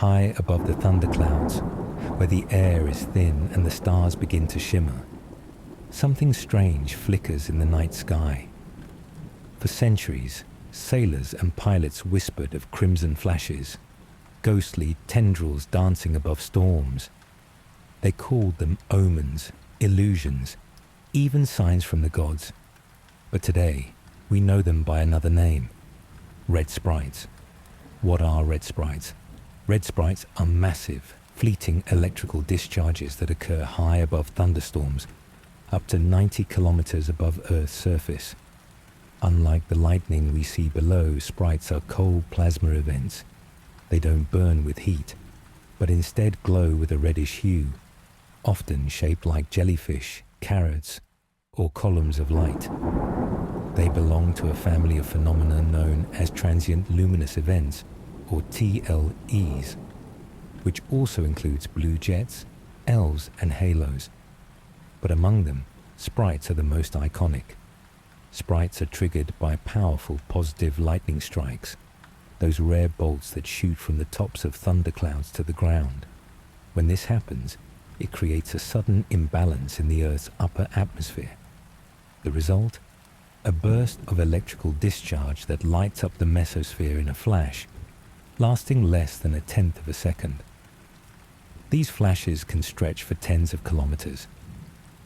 high above the thunderclouds, where the air is thin and the stars begin to shimmer, something strange flickers in the night sky. For centuries, sailors and pilots whispered of crimson flashes, ghostly tendrils dancing above storms. They called them omens, illusions, even signs from the gods. But today, we know them by another name: red sprites. What are red sprites? Red sprites are massive, fleeting electrical discharges that occur high above thunderstorms, up to 90 kilometers above Earth's surface. Unlike the lightning we see below, sprites are cold plasma events. They don't burn with heat, but instead glow with a reddish hue, often shaped like jellyfish, carrots, or columns of light. They belong to a family of phenomena known as transient luminous events, or TLEs, which also includes blue jets, elves, and halos. But among them, sprites are the most iconic. Sprites are triggered by powerful positive lightning strikes, those rare bolts that shoot from the tops of thunderclouds to the ground. When this happens, it creates a sudden imbalance in the Earth's upper atmosphere. The result? A burst of electrical discharge that lights up the mesosphere in a flash, lasting less than 1/10 of a second. These flashes can stretch for tens of kilometers,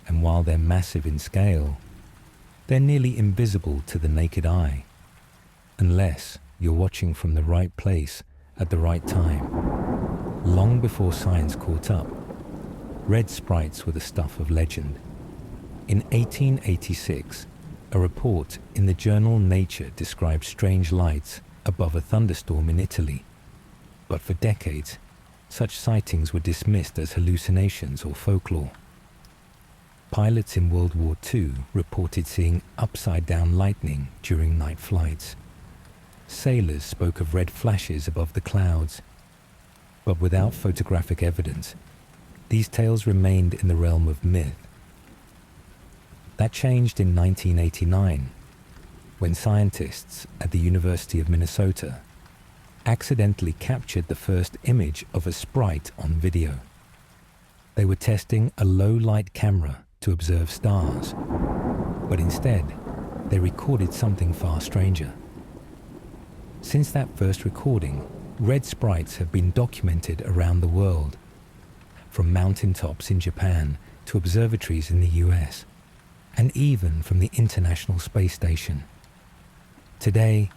and while they're massive in scale, they're nearly invisible to the naked eye, unless you're watching from the right place at the right time. Long before science caught up, red sprites were the stuff of legend. In 1886, a report in the journal Nature described strange lights above a thunderstorm in Italy. But for decades, such sightings were dismissed as hallucinations or folklore. Pilots in World War II reported seeing upside-down lightning during night flights. Sailors spoke of red flashes above the clouds. But without photographic evidence, these tales remained in the realm of myth. That changed in 1989, when scientists at the University of Minnesota accidentally captured the first image of a sprite on video. They were testing a low-light camera to observe stars, but instead, they recorded something far stranger. Since that first recording, red sprites have been documented around the world, from mountaintops in Japan to observatories in the US, and even from the International Space Station. Today,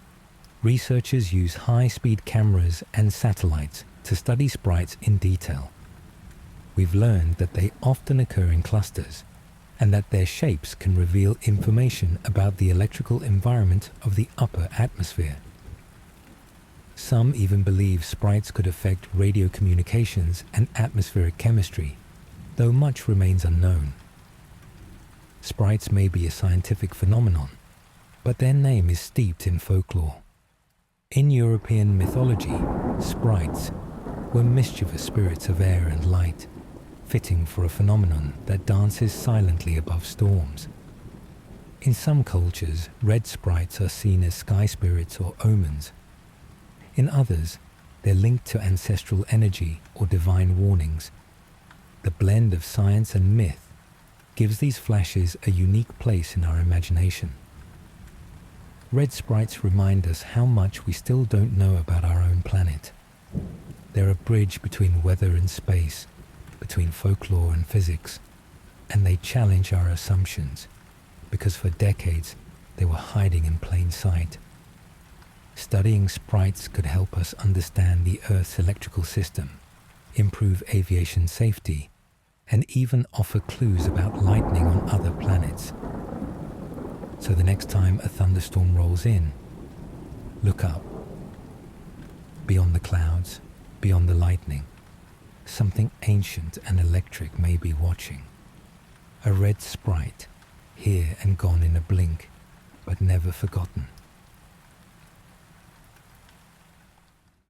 researchers use high-speed cameras and satellites to study sprites in detail. We've learned that they often occur in clusters, and that their shapes can reveal information about the electrical environment of the upper atmosphere. Some even believe sprites could affect radio communications and atmospheric chemistry, though much remains unknown. Sprites may be a scientific phenomenon, but their name is steeped in folklore. In European mythology, sprites were mischievous spirits of air and light, fitting for a phenomenon that dances silently above storms. In some cultures, red sprites are seen as sky spirits or omens. In others, they're linked to ancestral energy or divine warnings. The blend of science and myth gives these flashes a unique place in our imagination. Red sprites remind us how much we still don't know about our own planet. They're a bridge between weather and space, between folklore and physics, and they challenge our assumptions, because for decades they were hiding in plain sight. Studying sprites could help us understand the Earth's electrical system, improve aviation safety, and even offer clues about lightning on other planets. So the next time a thunderstorm rolls in, look up. Beyond the clouds, beyond the lightning, something ancient and electric may be watching. A red sprite, here and gone in a blink, but never forgotten.